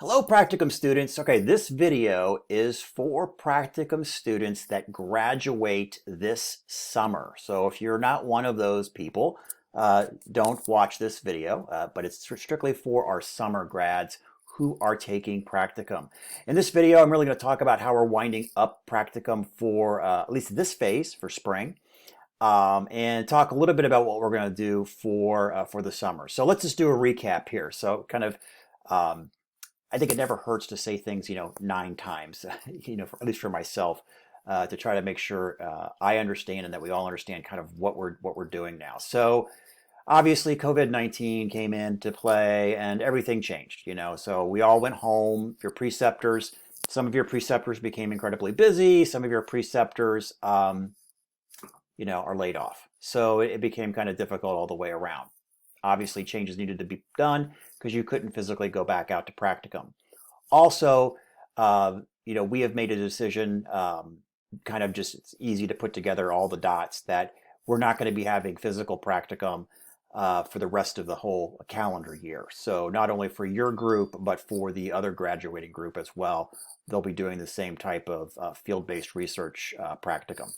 Hello, Practicum students. Okay, this video is for Practicum students that graduate this summer. So if you're not one of those people, don't watch this video, but it's strictly for our summer grads who are taking Practicum. In this video, I'm really going to talk about how we're winding up Practicum for at least this phase for spring. And talk a little bit about what we're going to do for the summer. So let's just do a recap here. So kind of I think it never hurts to say things, 9 times, at least for myself, to try to make sure I understand and that we all understand kind of what we're doing now. So obviously COVID-19 came into play and everything changed. So we all went home. Some of your preceptors became incredibly busy. Some of your preceptors, are laid off. So it became kind of difficult all the way around. Obviously, changes needed to be done because you couldn't physically go back out to practicum. Also, we have made a decision, kind of just it's easy to put together all the dots that we're not going to be having physical practicum for the rest of the whole calendar year. So not only for your group, but for the other graduating group as well, they'll be doing the same type of field-based research practicum.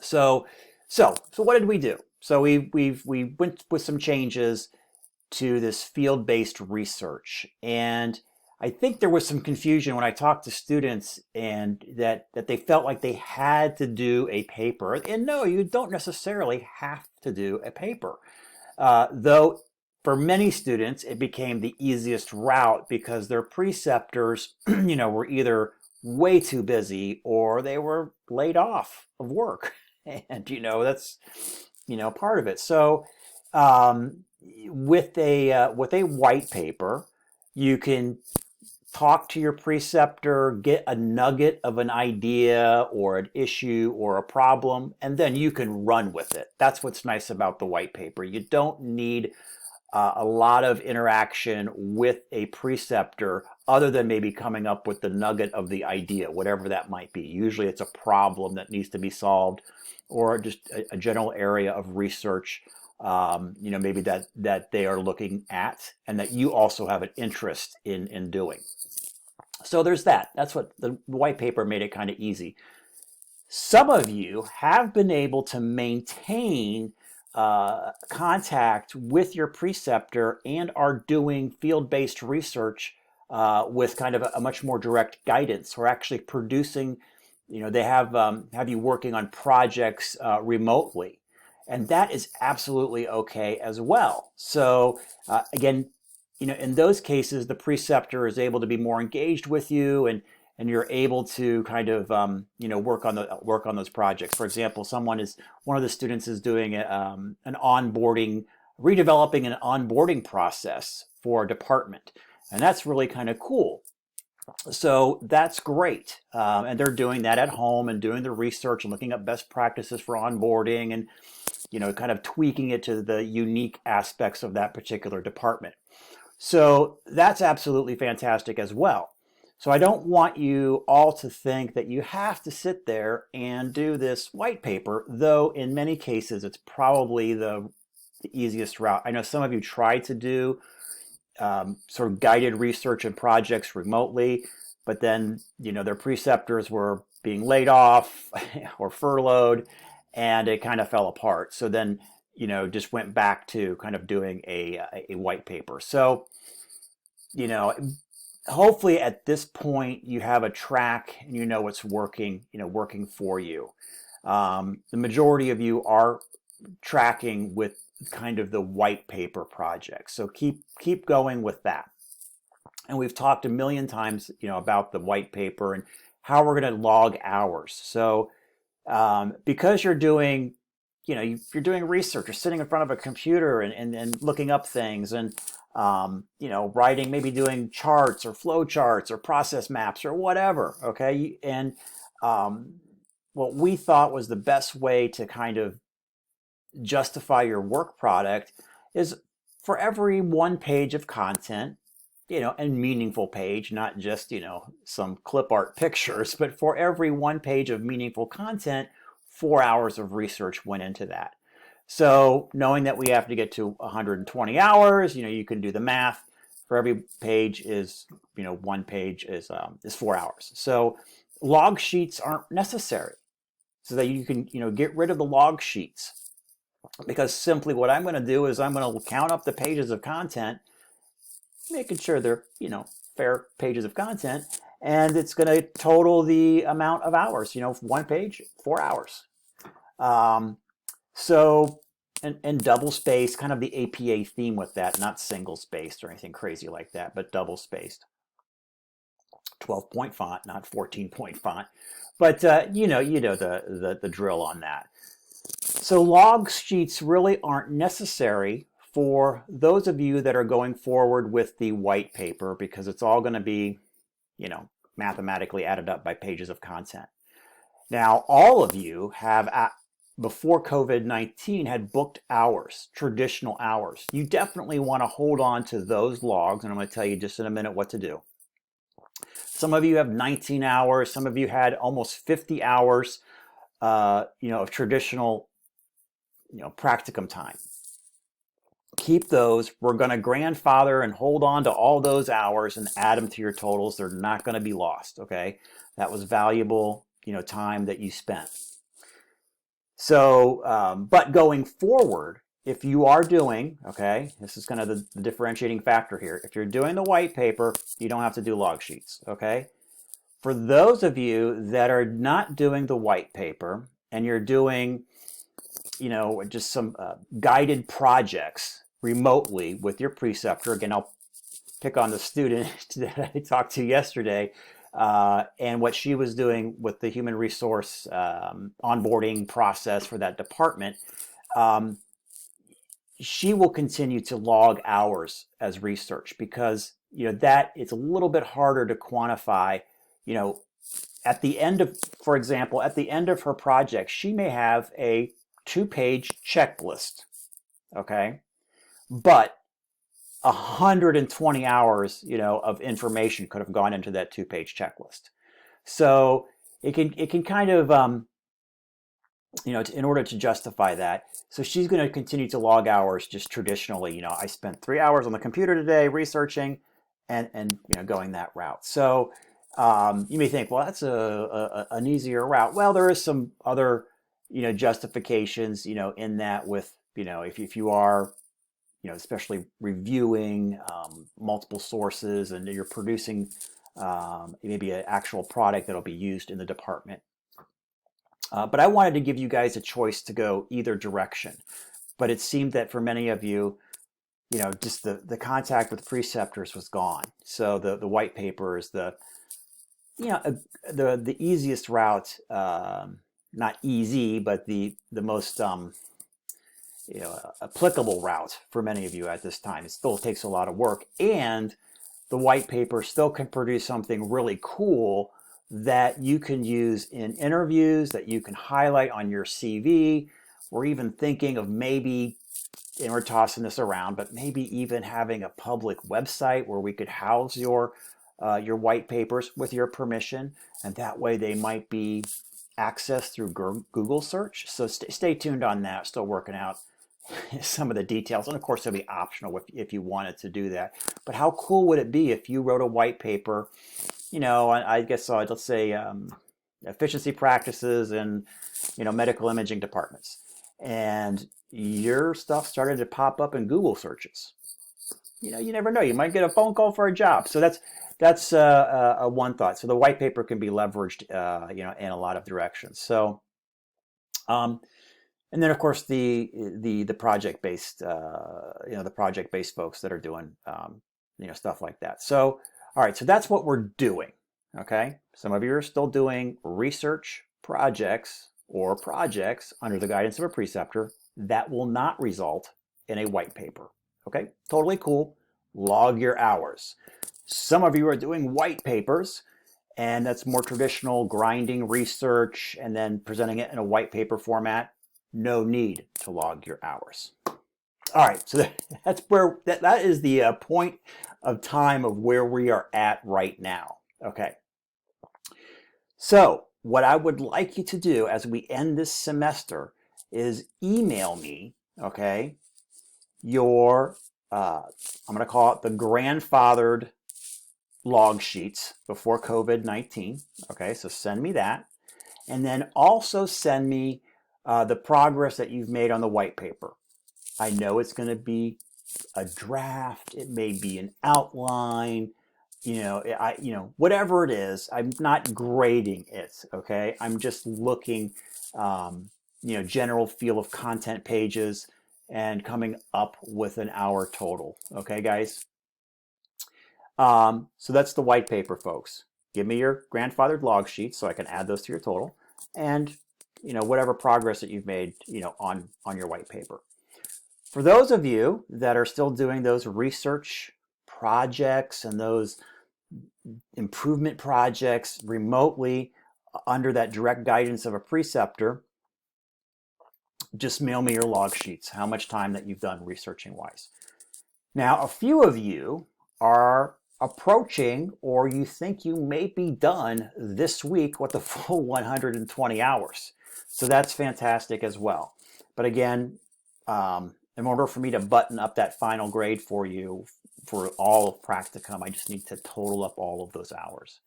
So what did we do? So we went with some changes to this field-based research, and I think there was some confusion when I talked to students and that they felt like they had to do a paper. And no, you don't necessarily have to do a paper. Though for many students, it became the easiest route because their preceptors, were either way too busy or they were laid off of work. And, that's, part of it. So with a white paper, you can talk to your preceptor, get a nugget of an idea or an issue or a problem, and then you can run with it. That's what's nice about the white paper. You don't need a lot of interaction with a preceptor other than maybe coming up with the nugget of the idea, whatever that might be. Usually it's a problem that needs to be solved or just a general area of research, maybe that they are looking at and that you also have an interest in doing. So there's that. That's what the white paper made it kind of easy. Some of you have been able to maintain contact with your preceptor and are doing field-based research with kind of a much more direct guidance. We're actually producing, they have you working on projects remotely. And that is absolutely okay as well. So again, in those cases, the preceptor is able to be more engaged with you and you're able to kind of, work on those projects. For example, one of the students is doing an onboarding, redeveloping an onboarding process for a department. And that's really kind of cool. So that's great. And they're doing that at home and doing the research and looking up best practices for onboarding and, kind of tweaking it to the unique aspects of that particular department. So that's absolutely fantastic as well. So I don't want you all to think that you have to sit there and do this white paper, though in many cases it's probably the easiest route. I know some of you tried to do sort of guided research and projects remotely, but then their preceptors were being laid off or furloughed, and it kind of fell apart. So then just went back to kind of doing a white paper. So hopefully at this point you have a track and you know what's working for you. The majority of you are tracking with kind of the white paper project. So keep going with that. And we've talked a million times, about the white paper and how we're going to log hours. So because you're doing, you're doing research, you're sitting in front of a computer and looking up things and writing, maybe doing charts or flow charts or process maps or whatever. Okay. And what we thought was the best way to kind of justify your work product is for every one page of content, and meaningful page, not just, some clip art pictures, but for every one page of meaningful content, 4 hours of research went into that. So knowing that we have to get to 120 hours, you can do the math. for every page is, one page is 4 hours. So log sheets aren't necessary, so that you can, get rid of the log sheets, because simply what I'm going to do is I'm going to count up the pages of content, making sure they're, fair pages of content, and it's going to total the amount of hours. One page, 4 hours. So, and double space, kind of the APA theme with that, not single spaced or anything crazy like that, but double spaced. 12-point font, not 14-point font. But you know the drill on that. So log sheets really aren't necessary for those of you that are going forward with the white paper, because it's all going to be, mathematically added up by pages of content. Now, all of you have, before COVID-19, had booked hours, traditional hours. You definitely want to hold on to those logs, and I'm going to tell you just in a minute what to do. Some of you have 19 hours. Some of you had almost 50 hours, of traditional, practicum time. Keep those. We're going to grandfather and hold on to all those hours and add them to your totals. They're not going to be lost, okay? That was valuable, time that you spent. So, but going forward, if you are doing, okay, this is kind of the differentiating factor here. If you're doing the white paper, you don't have to do log sheets, okay? For those of you that are not doing the white paper and you're doing, just some guided projects remotely with your preceptor, again, I'll pick on the student that I talked to yesterday, and what she was doing with the human resource onboarding process for that department. She will continue to log hours as research, because that it's a little bit harder to quantify. At the end of, for example, at the end of her project, she may have a 2-page checklist, okay, but 120 hours, of information could have gone into that 2-page checklist. So it can kind of, in order to justify that. So she's going to continue to log hours just traditionally. I spent 3 hours on the computer today researching, and going that route. So you may think, well, that's an easier route. Well, there is some other, justifications, in that with, if you are, especially reviewing multiple sources, and you're producing maybe an actual product that'll be used in the department. But I wanted to give you guys a choice to go either direction. But it seemed that for many of you, just the contact with preceptors was gone. So the white paper is the easiest route, not easy, but the most applicable route for many of you at this time. It still takes a lot of work, and the white paper still can produce something really cool that you can use in interviews, that you can highlight on your CV. We're even thinking of maybe, and we're tossing this around, but maybe even having a public website where we could house your white papers with your permission, and that way they might be accessed through Google search. So stay tuned on that. Still working out some of the details, and of course it'll be optional if you wanted to do that. But how cool would it be if you wrote a white paper, I guess let's say efficiency practices in medical imaging departments, and your stuff started to pop up in Google searches. You never know, you might get a phone call for a job. So that's a one thought. So the white paper can be leveraged in a lot of directions. So and then of course the project based the project based folks that are doing stuff like that. So all right, so that's what we're doing. Okay, some of you are still doing research projects or projects under the guidance of a preceptor that will not result in a white paper. Okay, totally cool. Log your hours. Some of you are doing white papers, and that's more traditional grinding research and then presenting it in a white paper format. No need to log your hours. All right, so that's where that is the point of time of where we are at right now. Okay. So what I would like you to do as we end this semester is email me, okay, your I'm going to call it the grandfathered log sheets before COVID-19. Okay, so send me that. And then also send me the progress that you've made on the white paper. I know it's going to be a draft. It may be an outline. Whatever it is, I'm not grading it. Okay, I'm just looking, general feel of content pages and coming up with an hour total. Okay, guys. So that's the white paper, folks. Give me your grandfathered log sheets so I can add those to your total, and whatever progress that you've made, on your white paper. For those of you that are still doing those research projects and those improvement projects remotely under that direct guidance of a preceptor, just mail me your log sheets, how much time that you've done researching wise. Now, a few of you are approaching, or you think you may be done this week with the full 120 hours. So that's fantastic as well. But again, in order for me to button up that final grade for you for all of practicum, I just need to total up all of those hours.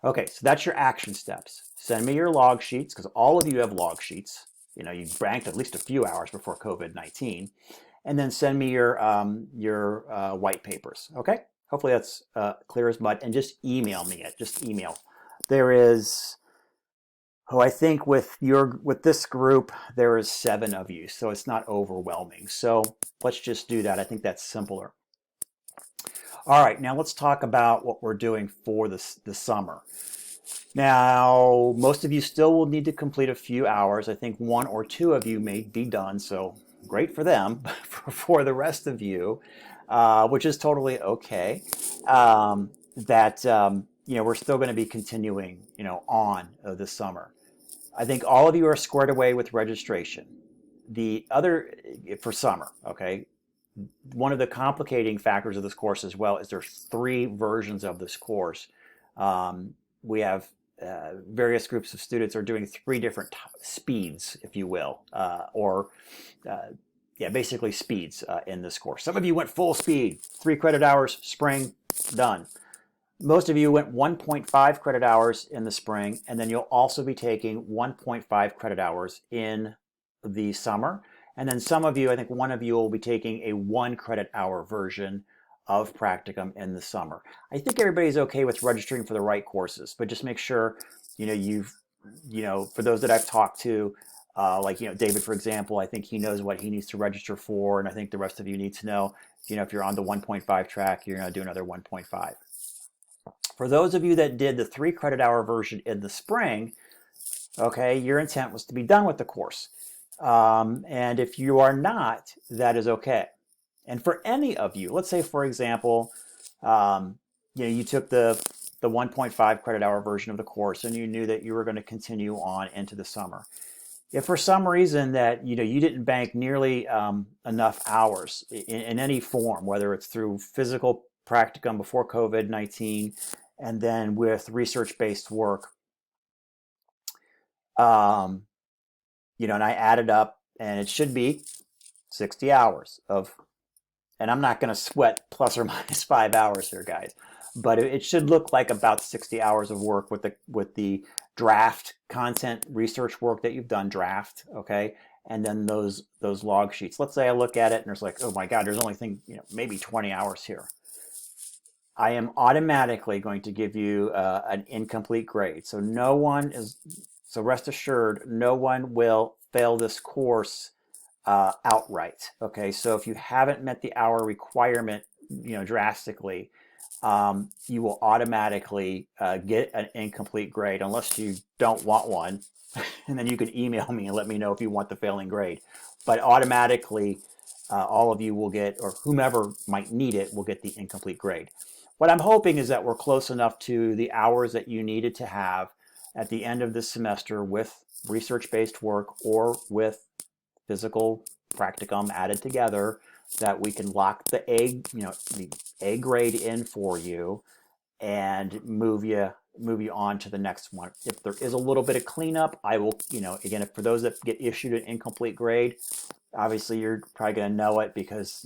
Okay, so that's your action steps. Send me your log sheets, because all of you have log sheets. You banked at least a few hours before COVID-19. And then send me your white papers. Okay, hopefully that's clear as mud. And just email me it. Just email. There is, I think with this group there is 7 of you, so it's not overwhelming. So let's just do that. I think that's simpler. All right, now let's talk about what we're doing for the summer. Now, most of you still will need to complete a few hours. I think 1 or 2 of you may be done, so great for them. But for the rest of you, which is totally okay, we're still going to be continuing, on this summer. I think all of you are squared away with registration. The other, for summer, okay, one of the complicating factors of this course as well is there's 3 versions of this course. We have various groups of students are doing 3 different speeds, if you will, basically speeds in this course. Some of you went full speed, 3 credit hours, spring, done. Most of you went 1.5 credit hours in the spring, and then you'll also be taking 1.5 credit hours in the summer. And then some of you, I think one of you will be taking a 1 credit hour version of practicum in the summer. I think everybody's okay with registering for the right courses, but just make sure, for those that I've talked to, David, for example, I think he knows what he needs to register for. And I think the rest of you need to know, if you're on the 1.5 track, you're going to do another 1.5. For those of you that did the 3 credit hour version in the spring, okay, your intent was to be done with the course. And if you are not, that is okay. And for any of you, let's say, for example, you took the 1.5 credit hour version of the course and you knew that you were going to continue on into the summer. If for some reason that you didn't bank nearly enough hours in any form, whether it's through physical practicum before COVID-19 and then with research-based work, and I added up, and it should be 60 hours of, and I'm not going to sweat plus or minus 5 hours here, guys, but it should look like about 60 hours of work with the draft content research work that you've done, draft, okay, and then those log sheets. Let's say I look at it and there's like, oh my God, there's only maybe 20 hours here. I am automatically going to give you an incomplete grade. So rest assured, no one will fail this course outright. Okay, so if you haven't met the hour requirement, drastically, you will automatically get an incomplete grade unless you don't want one, and then you can email me and let me know if you want the failing grade. But automatically, all of you will get, or whomever might need it, will get the incomplete grade. What I'm hoping is that we're close enough to the hours that you needed to have at the end of this semester with research-based work or with physical practicum added together that we can lock the A grade in for you and move you on to the next one. If there is a little bit of cleanup, I will, again, for those that get issued an incomplete grade, obviously you're probably going to know it because,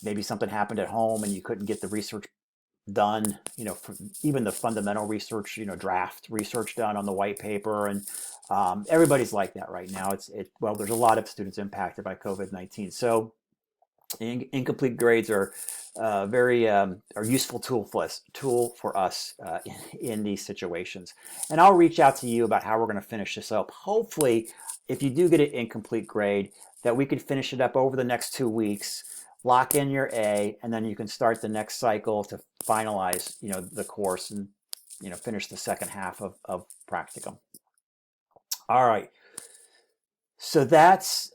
maybe something happened at home and you couldn't get the research done, even the fundamental research, draft research done on the white paper. And everybody's like that right now. Well, there's a lot of students impacted by COVID-19. So incomplete grades are very are useful tool for us in these situations. And I'll reach out to you about how we're going to finish this up. Hopefully, if you do get an incomplete grade, that we could finish it up over the next 2 weeks, lock in your A, and then you can start the next cycle to finalize, the course and, finish the second half of practicum. All right. So that's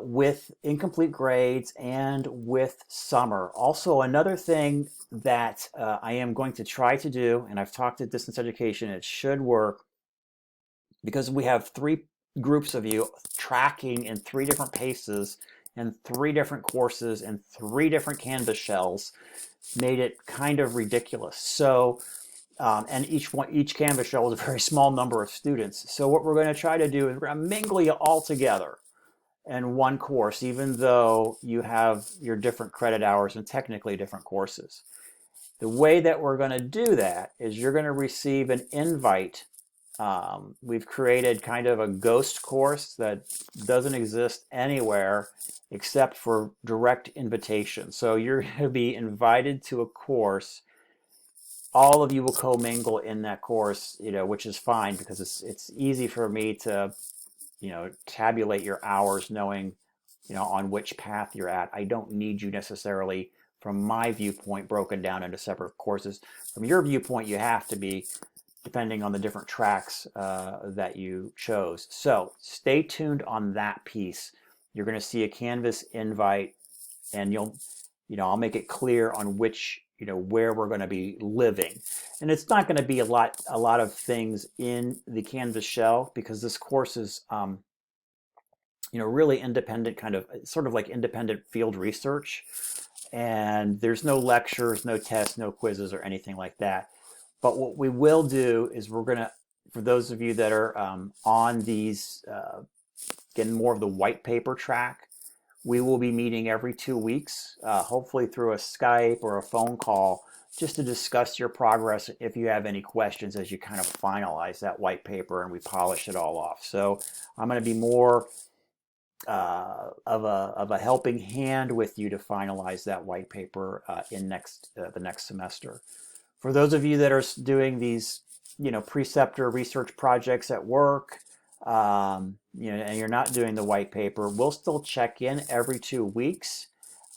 with incomplete grades and with summer. Also, another thing that I am going to try to do, and I've talked to distance education, it should work, because we have 3 groups of you tracking in 3 different paces and 3 different courses and 3 different Canvas shells, made it kind of ridiculous. So and each Canvas shell is a very small number of students. So what we're going to try to do is we're going to mingle you all together in one course, even though you have your different credit hours and technically different courses. The way that we're going to do that is you're going to receive an invite. We've created kind of a ghost course that doesn't exist anywhere except for direct invitation. So you're going to be invited to a course. All of you will commingle in that course, which is fine, because it's easy for me to, tabulate your hours, knowing, on which path you're at. I don't need you necessarily, from my viewpoint, broken down into separate courses. From your viewpoint, you have to be, depending on the different tracks that you chose. So stay tuned on that piece. You're going to see a Canvas invite, and I'll make it clear on which, where we're going to be living. And it's not going to be a lot of things in the Canvas shell, because this course is, really independent, kind of sort of like independent field research. And there's no lectures, no tests, no quizzes or anything like that. But what we will do is we're going to, for those of you that are on these, getting more of the white paper track, we will be meeting every 2 weeks, hopefully through a Skype or a phone call, just to discuss your progress if you have any questions as you kind of finalize that white paper and we polish it all off. So I'm going to be more of a helping hand with you to finalize that white paper in the next semester. For those of you that are doing these, preceptor research projects at work, and you're not doing the white paper, we'll still check in every 2 weeks.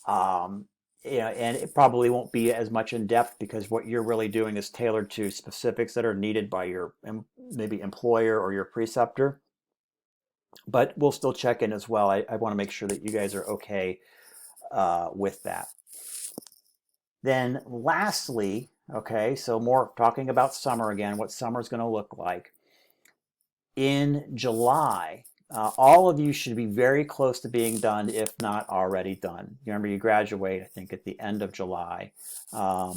And it probably won't be as much in depth, because what you're really doing is tailored to specifics that are needed by your maybe employer or your preceptor. But we'll still check in as well. I want to make sure that you guys are okay with that. Then lastly, okay, so more talking about summer again, what summer is going to look like. In July, all of you should be very close to being done, if not already done. Remember, you graduate, I think, at the end of July. It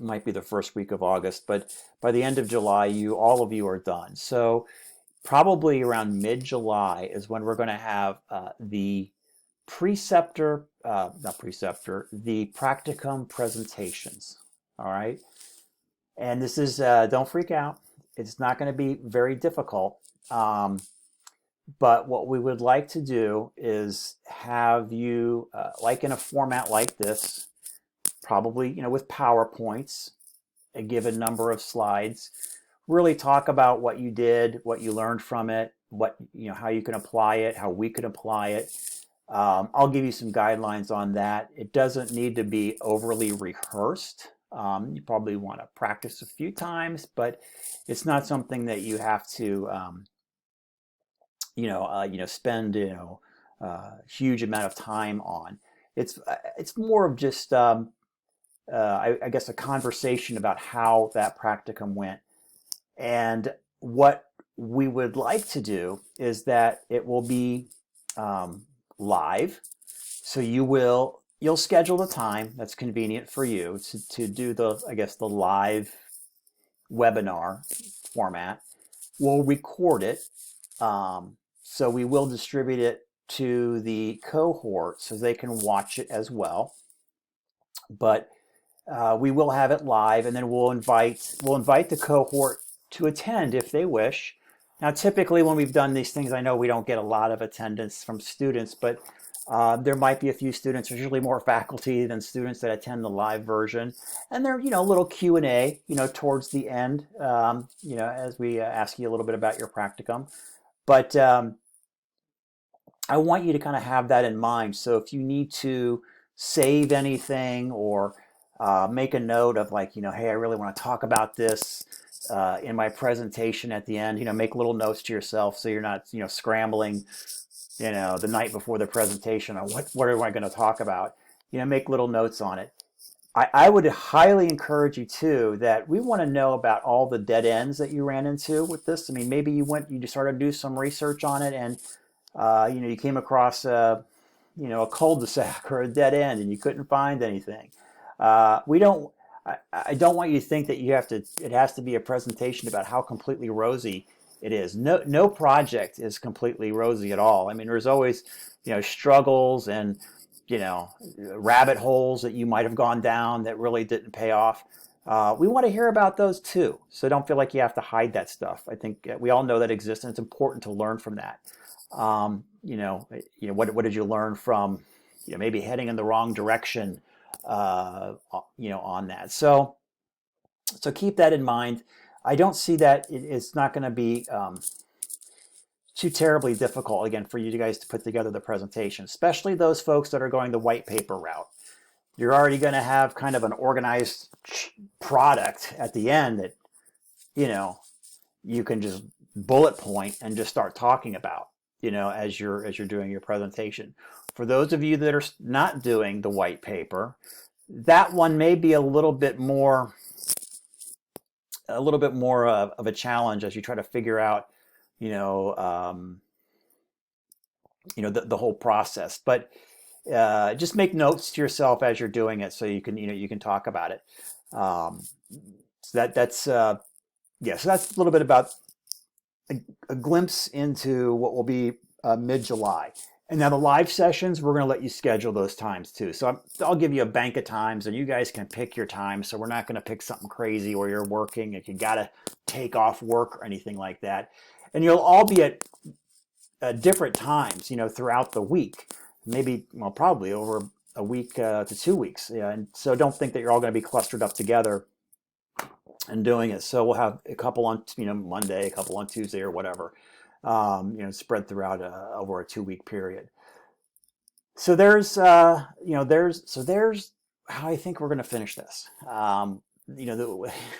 might be the first week of August, but by the end of July, all of you are done. So probably around mid-July is when we're going to have the the practicum presentations. All right. And this is, don't freak out. It's not going to be very difficult. But what we would like to do is have you, like in a format like this, probably, with PowerPoints, a given number of slides, really talk about what you did, what you learned from it, how you can apply it, how we can apply it. I'll give you some guidelines on that. It doesn't need to be overly rehearsed. You probably want to practice a few times, but it's not something that you have to, spend, huge amount of time on. It's more of just, I guess, a conversation about how that practicum went. And what we would like to do is that it will be live. So you'll schedule the time that's convenient for you to do the live webinar format. We'll record it. So we will distribute it to the cohort so they can watch it as well. But we will have it live, and then we'll invite the cohort to attend if they wish. Now, typically when we've done these things, I know we don't get a lot of attendance from students, but there might be a few students. There's usually more faculty than students that attend the live version, and there, a little Q&A, towards the end, as we ask you a little bit about your practicum. But I want you to kind of have that in mind. So if you need to save anything or make a note of like, hey, I really want to talk about this in my presentation at the end, make little notes to yourself so you're not, scrambling, the night before the presentation on what am I going to talk about, make little notes on it. I would highly encourage you too that we want to know about all the dead ends that you ran into with this. I mean, maybe you started to do some research on it and you came across a cul-de-sac or a dead end and you couldn't find anything. We don't. I don't want you to think that it has to be a presentation about how completely rosy it is. No project is completely rosy at all. I mean, there's always, struggles and, rabbit holes that you might have gone down that really didn't pay off. We want to hear about those too. So don't feel like you have to hide that stuff. I think we all know that exists, and it's important to learn from that. What did you learn from, maybe heading in the wrong direction, on that. So keep that in mind. I don't see that it's not going to be too terribly difficult, again, for you guys to put together the presentation, especially those folks that are going the white paper route. You're already going to have kind of an organized product at the end that, you can just bullet point and just start talking about, as you're doing your presentation. For those of you that are not doing the white paper, that one may be a little bit more of a challenge as you try to figure out, the whole process. But just make notes to yourself as you're doing it so you can talk about it. So that's so that's a little bit about a glimpse into what will be mid-July. And now the live sessions, we're going to let you schedule those times too. So I'll give you a bank of times and you guys can pick your time. So we're not going to pick something crazy where you're working if you got to take off work or anything like that. And you'll all be at different times, throughout the week, maybe, probably over a week to 2 weeks. Yeah. And so don't think that you're all going to be clustered up together and doing it. So we'll have a couple on, Monday, a couple on Tuesday or whatever, spread throughout over a 2 week period. So there's how I think we're going to finish this.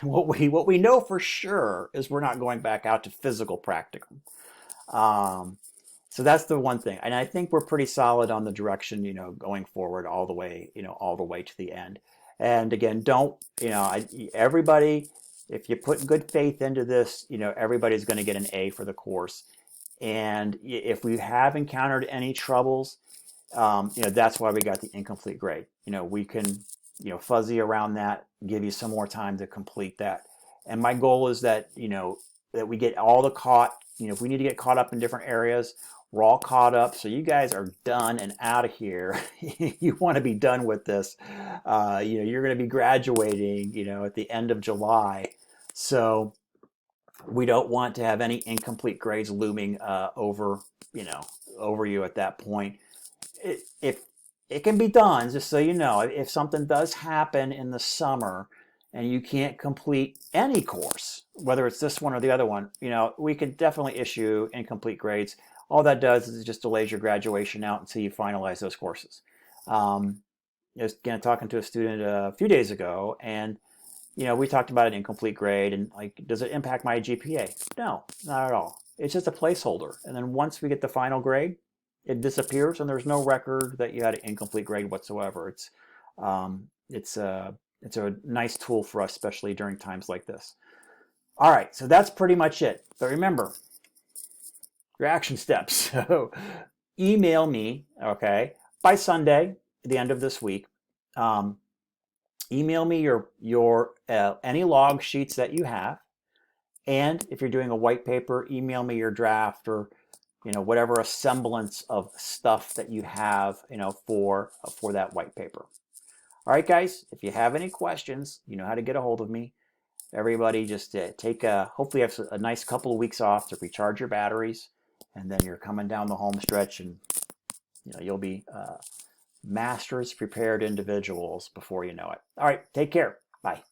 What we know for sure is we're not going back out to physical practicum. So that's the one thing, and I think we're pretty solid on the direction, going forward all the way to the end. And again, everybody, if you put good faith into this, everybody's going to get an A for the course. And if we have encountered any troubles, that's why we got the incomplete grade. We can, fuzzy around that, give you some more time to complete that. And my goal is that, that we get all if we need to get caught up in different areas, we're all caught up. So you guys are done and out of here. You want to be done with this. You're going to be graduating, at the end of July. So we don't want to have any incomplete grades looming over you at that point. If it can be done, just so you know, if something does happen in the summer and you can't complete any course, whether it's this one or the other one, we can definitely issue incomplete grades. All that does is it just delays your graduation out until you finalize those courses. I was talking to a student a few days ago, and we talked about an incomplete grade and like, does it impact my GPA? No, not at all. It's just a placeholder. And then once we get the final grade, it disappears and there's no record that you had an incomplete grade whatsoever. It's a nice tool for us, especially during times like this. All right, so that's pretty much it. But remember, your action steps. So email me, okay, by Sunday, the end of this week. Email me your any log sheets that you have, and if you're doing a white paper, email me your draft or whatever a semblance of stuff that you have, for that white paper. All right, guys, if you have any questions, you know how to get a hold of me. Everybody just hopefully have a nice couple of weeks off to recharge your batteries, and then you're coming down the home stretch, and you'll be masters prepared individuals before you know it. All right, take care. Bye.